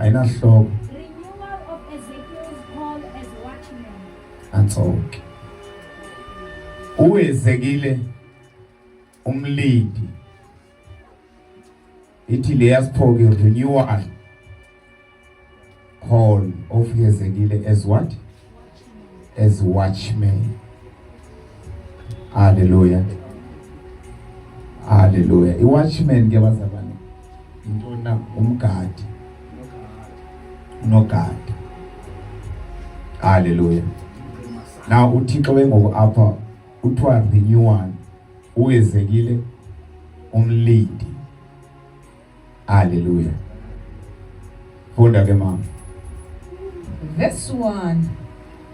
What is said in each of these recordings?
ayinahlobo. Renewal of Ezekiel's call as watchmen. Antsoke. Uwezekile umlindi. Ithi leyasiphoke renewal call of Ezekile as what? As watchmen. Hallelujah. Hallelujah. I watchman ke bazabani. Intona umgadi. Unogadi. Hallelujah. Now uThixo wengoku apha uthiwa renewal uwezekile umlindi. Hallelujah. Funda ke mama. Verse 1.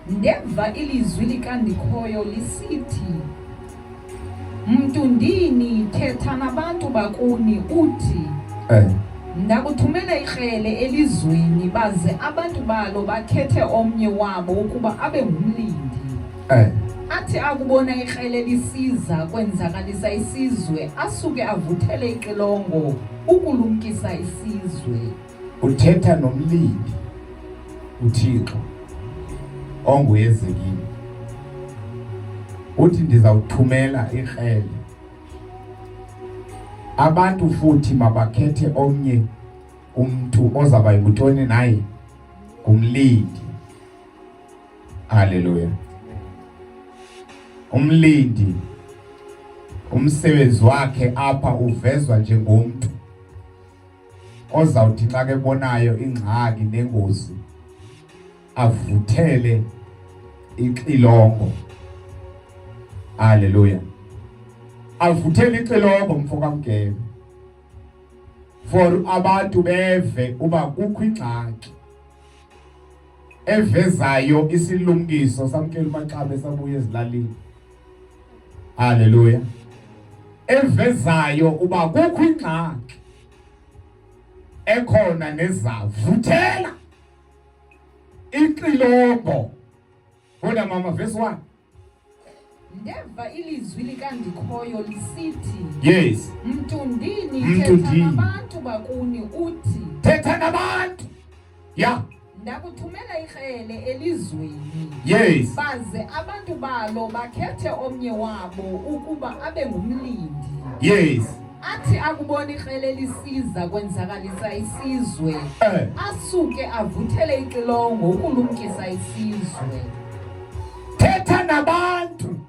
Ndeva ilizwi likandikhoyo lisithi, mntu ndini thetha nabantu bakuni uthi, ndakuthumela ikrele elizweni baze abantu balo bakhethe omnye wabo ukuba abe ngumlindi. Athi akubona ikrele lisiza kwenzakalisa isizwe asuke avuthele ixilongo ukulumkisa isizwe. Uthetha nomlindi uThixo onguYezekile. Uthi ndizawuthumela ikrele. Abantu futhi mabakhethe omnye umuntu ozaba yimntoni naye umlindi. Hallelujah. Umlindi umsebenzi wakhe apha uvezwa njengomuntu ozawuthi xa kebonayo ingxaki nengozi avuthele ixilongo. Hallelujah. Avuthele ixilongo mfoka mgebe. For abantu beve uba kukho ingxaki evezayo isilumkiso samkela uMaxabe esabuye ezilalini. Hallelujah. Evezayo uba kukho ingxaki ekhona nezavuthela ixilongo. Funda mama verse 1. Ndeva ilizwi likandikhoyo lisithi, Yes. mntu ndini thetha nabantu bakuni uthi, thetha nabantu. Yeah. Ndakuthumela ikrele elizweni. Yes. Baze abantu balo bakhethe omnye wabo ukuba abe ngumlindi. Yes. Athi akubona ikrele lisiza kwenzakalisa isizwe asuke avuthele ixilongo ukulumkisa isizwe. Thetha nabantu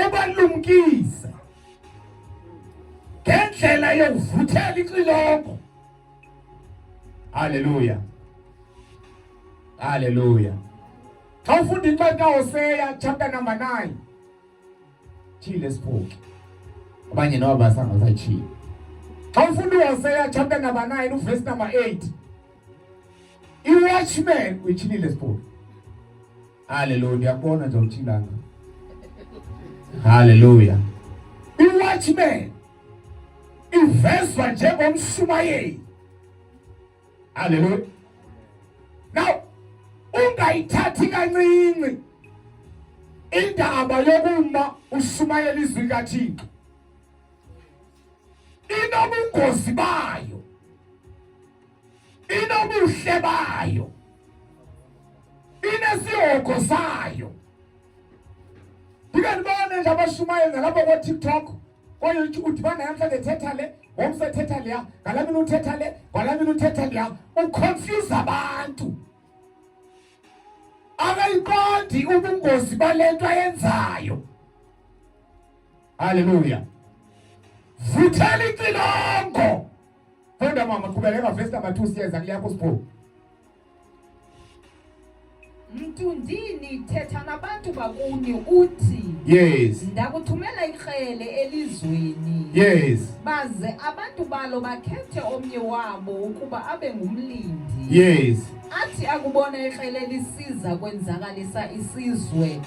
ubalumkise ngendlela yokuvuthela ixilongo. Hallelujah. Hallelujah. Xa ufunda incwadi kaHosea chapter number 9. Chile spoke. Abanye nabo basangasachile. Xa ufunda uHosea chapter number 9 verse number 8. I-watchman uchilile spoke. Hallelujah. Ngiyabona nje uthilanga. Hallelujah. I-watchman ivezwa njengomshumayeli. Hallelujah. Now, ungayithathi kancinci indaba yokuma ushumayela izwi likaThixo. Inobungozi bayo. Inobuhle bayo. Inesihoko sayo. Ndikandibone nje abashumayeli nalapha kwa-TikTok ko-YouTube bana namhlanje thetha le, ngomse thetha leya, ngalamini uthetha le, ngalamini uthetha leya, uconfuse abantu. Akayiqondi ubungozi bale nto ayenzayo. Hallelujah. Vuthela ixilongo. Funda mama qhubeleka verse number 2 siyeza kuyakho sipho. Mntu ndini thetha nabantu bakuni uthi, Yes. Ndakuthumela ikrele elizweni. Yes. Baze abantu balo bakhethe omnye wabo ukuba abe ngumlindi. Yes. Athi akubona ikrele lisiza kwenzakalisa isizwe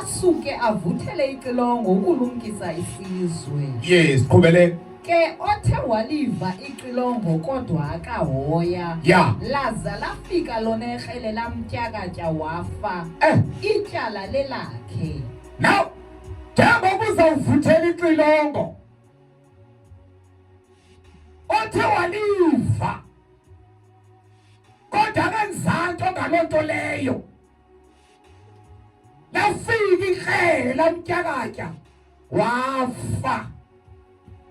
asuke avuthele ixilongo ukulumkisa isizwe. Yes, qhubeleka. Ke othe waliva ixilongo kodwa akahoya. Yeah. Laza lafika lona ikrele lamtyakatya wafa. Ityala lelakhe. Now, njengoba uzawuvuthela ixilongo, othe waliva loo nto leyo. Lafika ikrele lamtyakatya wafa.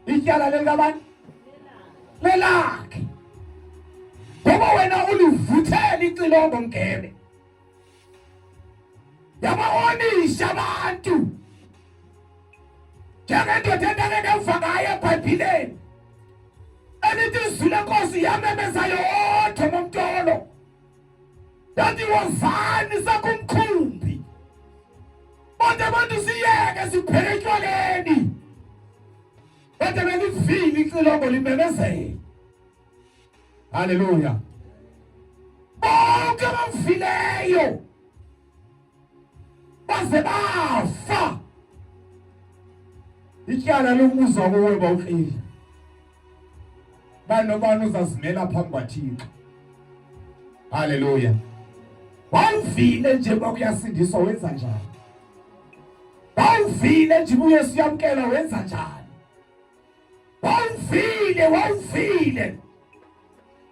Ityala lelikabantu lelakhe. Ngoba wena ulivuthela ixilongo Mgebe. Yabaonisha abantu. Njengendoda endake ndeva ngayo eBhayibhileni. Elithi izwi lenkosi yamemeza yodwa momntolo. Yathi wozani sakumkhumbi. Bonke abantu siyeke siphele etywaleni. Bade belivile ixilongo limemezela. Haleluya. Bonke abafileyo baze bafa. Ityala lokuzwa kuwe bawuqili. Banobani uzazimela phambi kwaThixo. Haleluya. Wawuvile nje bakuyasindiswa wenza njani? Wawuvile nje uYesu yamkela wenza njani? Wawuvile.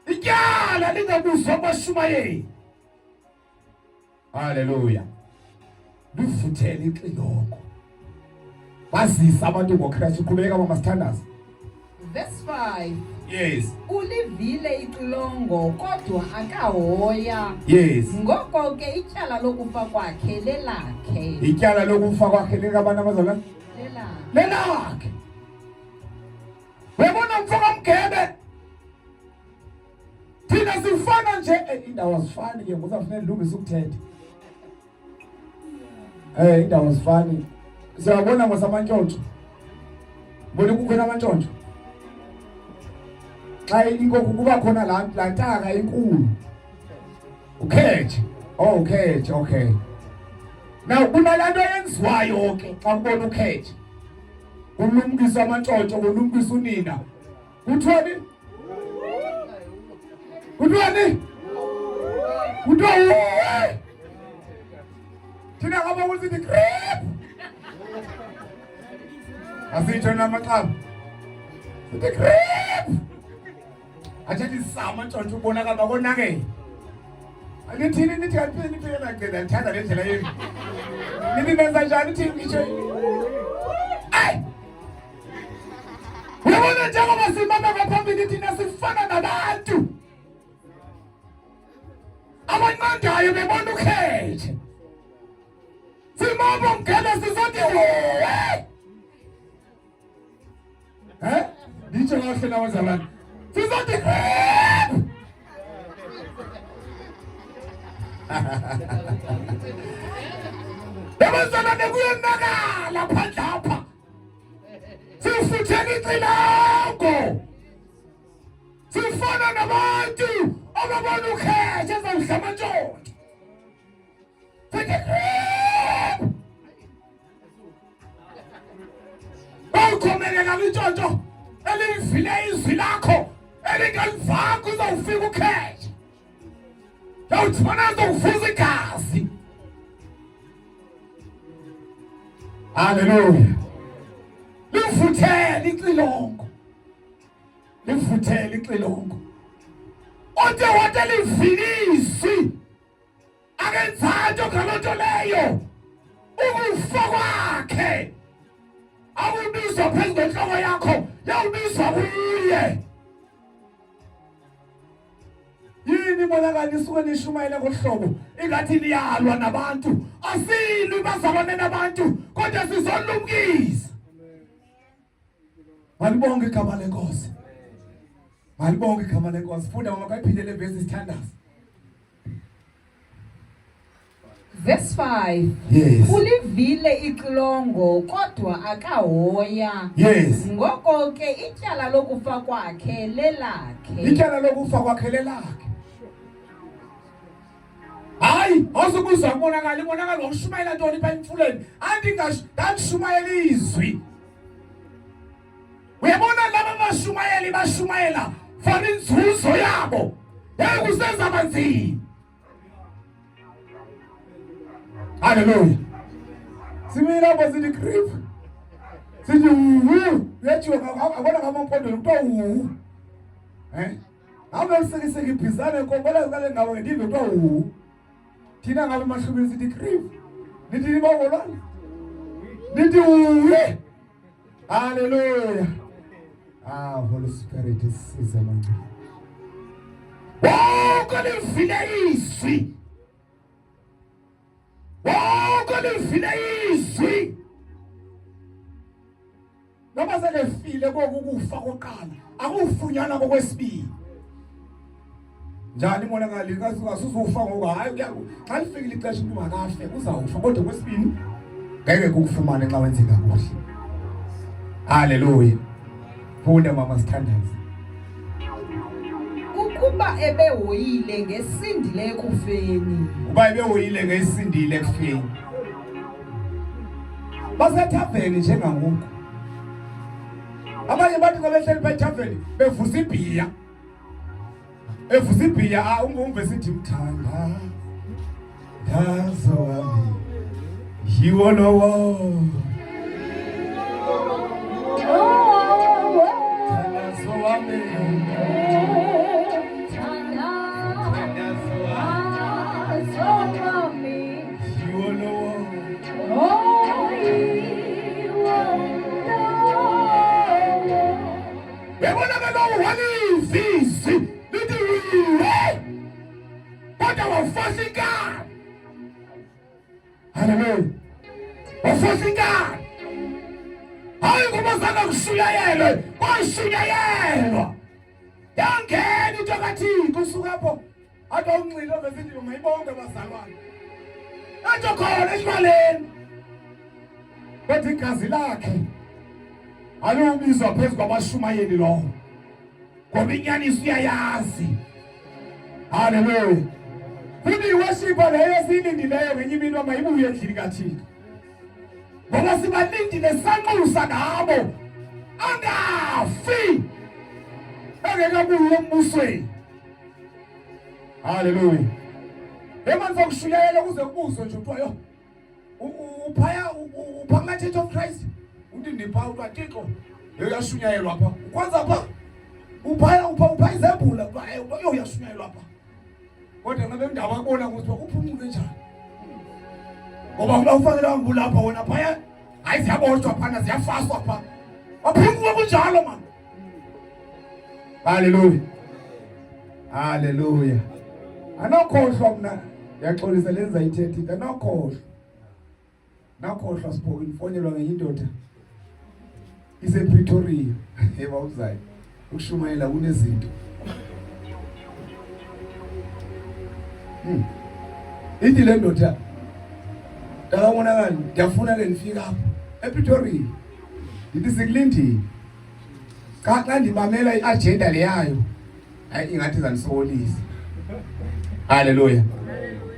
Ityala lingabuzwa amashumayeli. Haleluya. Livuthele ixilongo. Bazisa abantu ngoKristu. Qhubeka mama sithandaza. Verse 5. Yes. Ulivile ixilongo kodwa akahoya. Yes. Ngoko ke ityala lokufa kwakhe lelakhe. Ityala lokufa kwakhe likabantu abazalwane lelakhe. Webona mfaka Mgebe. Thina sifana nje indawo azifani ke ngoba kufanele ndilungise ukuthetha. Indawo azifani. Siyabona ngosamantshontsho. Bona kukhona amantshontsho. Xa inkoko kuba khona la ntaka enkulu. Ukhethe. Ukhethe, okay. Now kunalanto yenziwayo ke xa ubona ukhethe. Kulumkisa amantshontsho, kulumkisa unina. Kuthiwani? Kuthiwani? Kuthiwa thina ngaba ukuthi grip. Asitsho namaxamba. The grip. Achathi sama ntshontsho ubonakala konake. Anithini nithi kanti phela ngicela ngithanda le ndlela yenu. Nithi benza njani thini ngisho? Ay! Uyabona njengoba simama ngaphambili thina sifana nabantu. Abanqandayo bebona ukhethe. Simama Mgebe sizothi Nitsho kahle nawe zabani. Sizothi Yabazalwane kuyenakala phandle apha. Sifuthele ixilongo. Sifana nabantu ababona ukhethe ezamhlama ntshontsho. Awukhomelela kwintshontsho elivile izwi lakho elingalivanga uzawufika ukhethe. Yawuthi bona uzawuvuza igazi. Haleluya. Livuthele ixilongo. Livuthele ixilongo. Othe wonke livilisi. Akenzanto ngaloo nto leyo. Ukufa kwakhe. Awubizwa phezu kwenhloko yakho. Yawubizwa kuye. Yini bonakala isuke nishumayela ngohlobo ingathi niyalwa nabantu. Asilwi bazalwane nabantu kodwa sizolumkisa. Malibonke igama lenkosi. Malibonke igama lenkosi. Funda mama kayiphindele verse sithandaza. Verse 5. Yes. Ulivile ixilongo kodwa akahoya. Yes. Ngoko ke ityala lokufa kwakhe lelakhe. Ityala lokufa kwakhe lelakhe. Hayi, awuzukuza umonakala ngokushumayela ntoni pha emfuleni. Andingashumayela izwi. Uyabona laba bashumayeli bashumayela for inzuzo yabo. Kusenza manzini. Hallelujah. Simila bazini grip. Sithi yathi akona kama mpondo kuthiwa Awubesekiseke ibhizane inkomo la ngale ngawe ndive kuthiwa Thina ngabe mahlubini sithi crib. Nithi bawolwana. Nithi uwe. Hallelujah. Holy Spirit is among you. Wonke livile izwi. Wonke livile izwi. Noma selefile kokufa koqala, akufunyana kokwesibili. Njani monakali ngasuzufa ngoba hayi xa lifikile ixesha umuntu makafe uzawufa kodwa kwesibili ngeke kukufumane xa wenze kakuhle. Hallelujah. Funda mama sithandaze. Ukuba ebehoyile ngesindile ekufeni. Uba ebehoyile ngesindile ekufeni. Basathaveni njengangoku. Abanye bathi xa behleli bethaveni bevusa ibhiya. Evusa ibhiya umve sithi mthanda. Ndazo wami. Yiwo lowo. Hallelujah. Ofosika. Hayi kumazana kushuyayelwe, kwashuyayelwa. Yangeni phakathi kusuka apho. Athi unxilo besithi mayibonke bazalwane. Athi khona esibaleni. Bethi igazi lakhe. Alubizwa phezu kwabashumayeli lo. Ngoba inyaniso uyayazi. Hallelujah. Futhi worship leyo silindileyo ngenye imini mayibuye endlini kaThixo. Ngoba sibalindile sanxusa ngabo. Angafi. Engekabuye embusweni. Hallelujah. Emanzi okushuyayela kuze kubuzwe nje uthiwa yo. Uphaya uphanga Church of Christ. Uthi ndipha uthiwa Thixo. Uyashunyayelwa apha. Kwanza apha. Uphaya izebhula uthiwa yo uyashunyayelwa apha. Kodwa ngabe indaba akubona ukuthi uphumule njani. Ngoba kuba ufanele ngulapha wona phaya hayi siyabotshwa phana siyafaswa pha. Waphumule kunjalo man. Hallelujah. Hallelujah. Anokhohlwa mina ngiyaxolisa lenza ithethi anokhohlwa. Nakhohlwa sipho imfonelwa ngenye indoda. Ise Pretoria eba uzayo. Ukushumayela kunezinto. Ithi le ndoda ndabonakala ndiyafuna ke ndifika apho ePretoria. Ndithi sikulindile. Xa ndimamela iagenda leyayo hayi ingathi zanisokolisa. Hallelujah.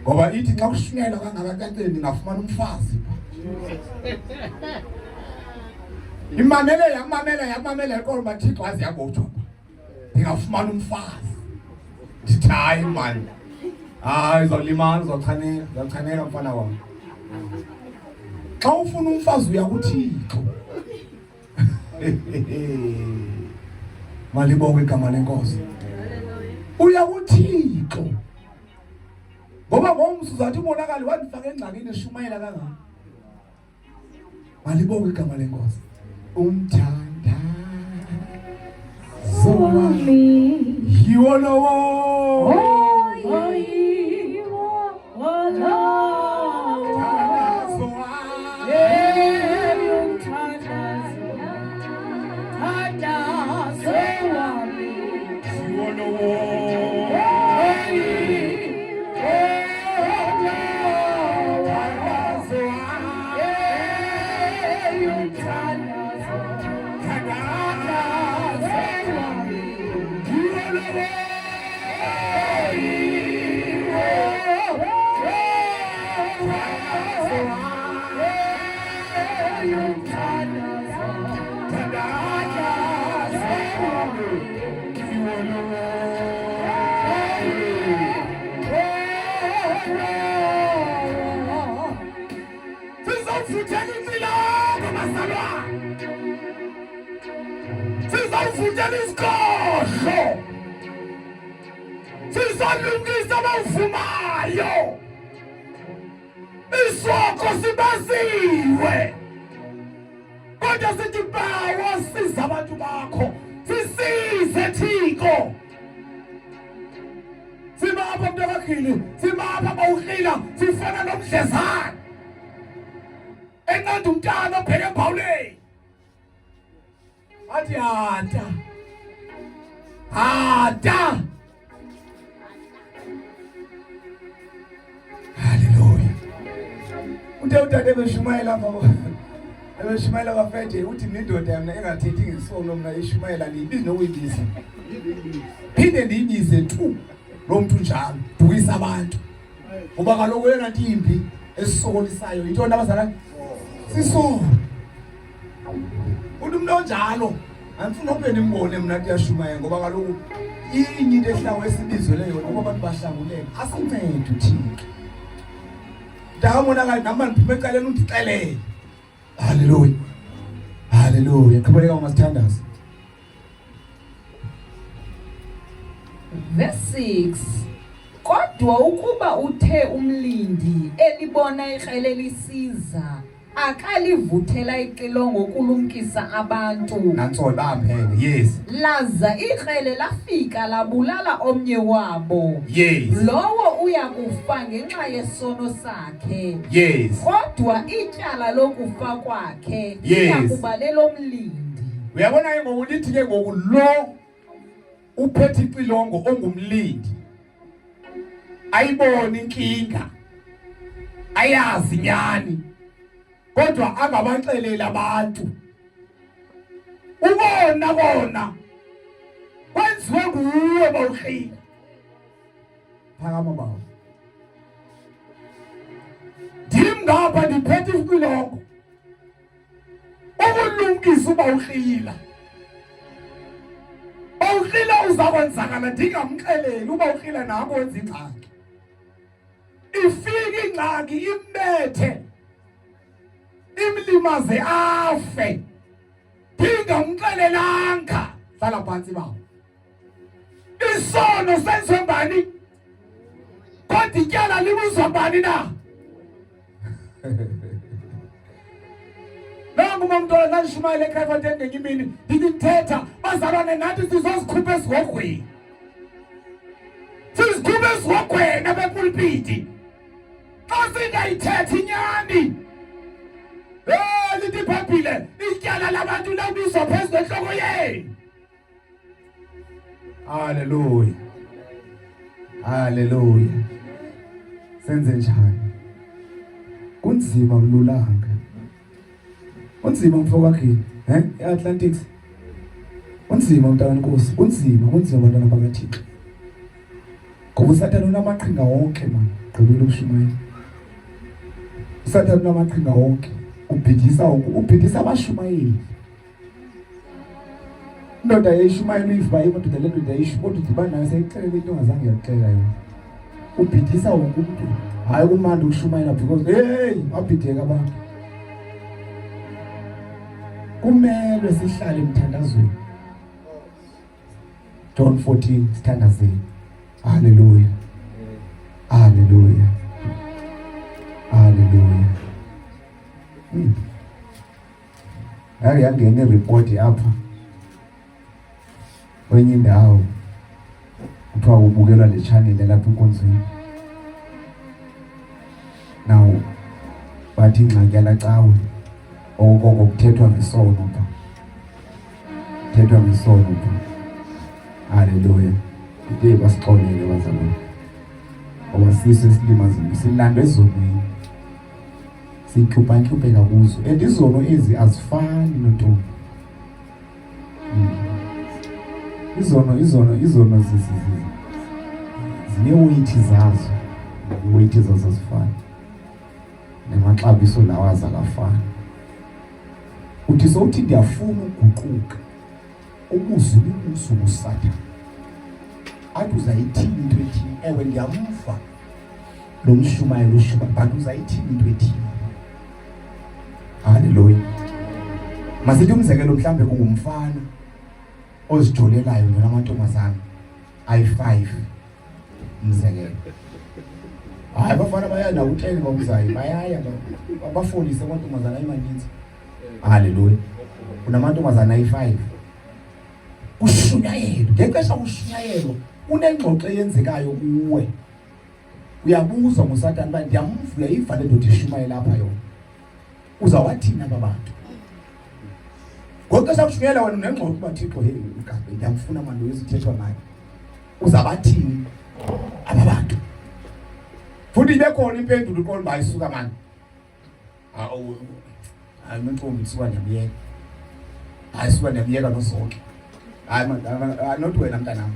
Ngoba ithi xa kushunyayela kangaka ndingafumana umfazi. Imamela yakho maThixo azi yabotshwa. Ndingafumana umfazi. Ndithi hayi man. Izolima uzochaneka mfana wami. Xa ufuna umfazi uya kuThixo. Malibonke igama lenkosi. Uya kuThixo. Ngoba ngomso uzathi umonakali wandifaka engxakini eshumayela kangaka. Malibonke igama lenkosi. Umthanda Zomi yiwo lowo. Sizawufundela isikhohlo. Sizalungisa abawuvumayo. isoko sibasiwe. Kodwa sithi bawa siza abantu bakho. Sisize Thixo. Simapha mntabakhili, simapha bawuhlila, sifana nomdlezana. Enqanda umntana obheke eBhawuleni. Athi hata. Hata. Hallelujah. Udade beshumayela baba. Ebeshumayela bafethe uthi nindoda yami engathethi ngesono mina eshumayela libizi nokuyibiza. Phinde ndiyibize tu lo muntu njalo, dukisa abantu. Ngoba kaloku yena ntimbi esisokolisayo intoni abazalwane? Siso. Umuntu onjalo angifuna ube nimbone mina kuyashumaya ngoba kaloku inye into ehlawe esibizwele yona ngoba abantu bahlanguleke asincede uThixo. Ndabona kahle nami ngiphume ecaleni undixelele. Hallelujah. Hallelujah. Qhubeka ungasithandaza. Verse 6. Kodwa ukuba uthe umlindi elibona ikrele lisiza akalivuthela ixilongo kulumkisa abantu. Nantsolo bamphenye. Yes. Laza ikrele lafika labulala omnye wabo. Yes. Lowo uyakufa ngenxa yesono sakhe. Yes. Kodwa ityala lokufa kwakhe Yes. liyakuba lelomlindi. Uyabona ke ngokulithi ke ngokulo uphethe ixilongo ongumlindi. Ayibona inkinga. Ayazi nyani. Kodwa angabaxelela abantu. Ubona bona. Kwenziwe nguwe bawuhlila. Phakama bawo. Ndim ngapha ndiphethe ixilongo. Ukulumkisa ubawuhlila. Bawuhlila uzakwenzakala ndingamxeleli ubawuhlila nako wenza ingxaki. Ifika ingxaki imbethe. Imlimaze afe. Ndingamxelelanga. Hlala phansi bawo. Isono senziwe ngubani? Kodwa ityala libuzwa ngubani na? Nangu umntwana nalishumayela eKhayifani ngenye imini ndithetha bazalwane nathi sizozikhupha esihogweni. Sizikhupha esihogweni abepulpiti. Xa singayithetha inyani. Lithi iBhayibhile ityala labantu labizwa phezu kwentloko yenu. Hallelujah. Hallelujah. Senze njani? Kunzima kululanga. Kunzima mfowakhe, eAtlantics. Kunzima mntana Nkosi, kunzima bantwana bakaThixo. Ngoba uSathane unamaqhinga wonke man, gqibela ukushumayela. uSathane unamaqhinga wonke, ubhidisa abashumayeli. Indoda yayishumayela uyiva imadoda le ndoda yayisho kodwa udibana nayo seyixelela into ongazange yaxelela yona. Ubhidisa wonke umuntu. Hayi kumandi ukushumayela because wabhideka abantu. Kumele sihlale emthandazweni. John 14 sithandazeni. Hallelujah. Hallelujah. Hallelujah. Yangene report apha. Kwenye indawo kuthiwa ubukelwa le channel lapha enkonzweni. Now bathi ingxaki yalacawe okoko kuthethwa ngesono pha. Kuthethwa ngesono pha. Hallelujah. Ide basixolele bazalwane. Owasise esilimazini silandwe ezonweni. Sikhupha kuzo. Izono ezi azifani nontombi. Izono zine-weight zazo. I-weight zazo zifana. Nemaxabiso lawo azakafana. Uthi sowuthi ndiyafuna uguquka. Ubuzwe ubuso buSathane. Athi uzayithini into ethini? Ewe ndiyamva lo mshumayelo but uzayithini into ethini? Hallelujah. Masithi umzekelo mhlambe ungumfana ozijolelayo namantombazana ayi5 umzekelo. Hayi abafana baya na u10 ngomzayi bayaya abafundise amantombazana ayemaninzi. Haleluya. Kunamantombazana ayi5. Ushunyayelo, ngexesha ushunyayelo unengxoxo eyenzekayo kuwe. Uyabuzwa nguSathane ba ndiyamvuya iva le ndoda ishumayela lapha yona. Uzawathina babantu. Ngexesha ushunyayela wena unengxoxo kuba Thixo hey uGabe ndiyamfuna manje uyizithethwa naye. Uzabathini ababantu. Futhi ibe khona impendulo uqondo bayisuka manje. Ayintombi isuka ndiyamyeka. Ayisuka ndiyamyeka noSonke. Hayi manje not wena mntanami.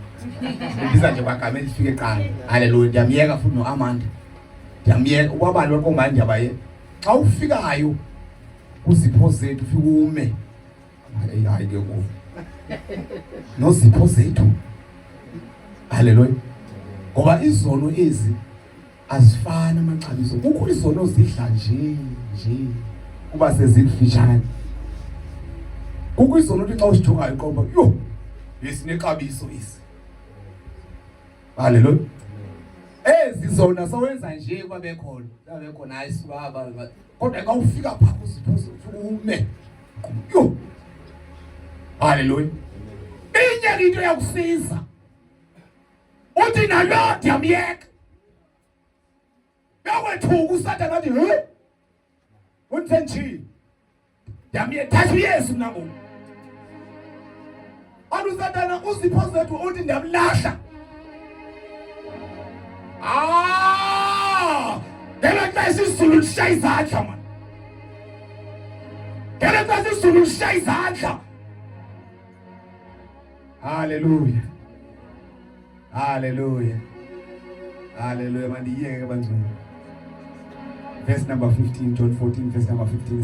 Ndiza nje kwagama elifike eqala. Haleluya ndiyamyeka futhi noAmanda. Ndiyamyeka kwabani lokho manje ndiyabaye. Xa ufikayo kuzipho zethu ufike ume. Hayi ke ngoku. Nozipho zethu. Haleluya. Ngoba izono ezi azifana amaxabiso. Kukho izono zidla nje kuba sezifishane. Kukho izono uthi xa usijongayo uqomba yo yesinexabiso isi. Haleluya. Ezi zona sawenza nje kwabekhona. Kwabekhona ayisuka aba kodwa xa ufika pha kuziphoso ume. Yo. Haleluya. Inye into yakusiza. Uthi nalo ndiyamyeka. Yawethu uSathane athi he? Unthenjini. Ndiyamyeka thatha uYesu mina ngoku. USathane uzipho zethu uthi ndiyamlahla. Ngeke xa isizulu lishaya izandla man. Ngeke xa isizulu lishaya izandla. Haleluya. Hallelujah. Hallelujah. Mandiyeke bantwana. Verse number 15, John 14, verse number 15.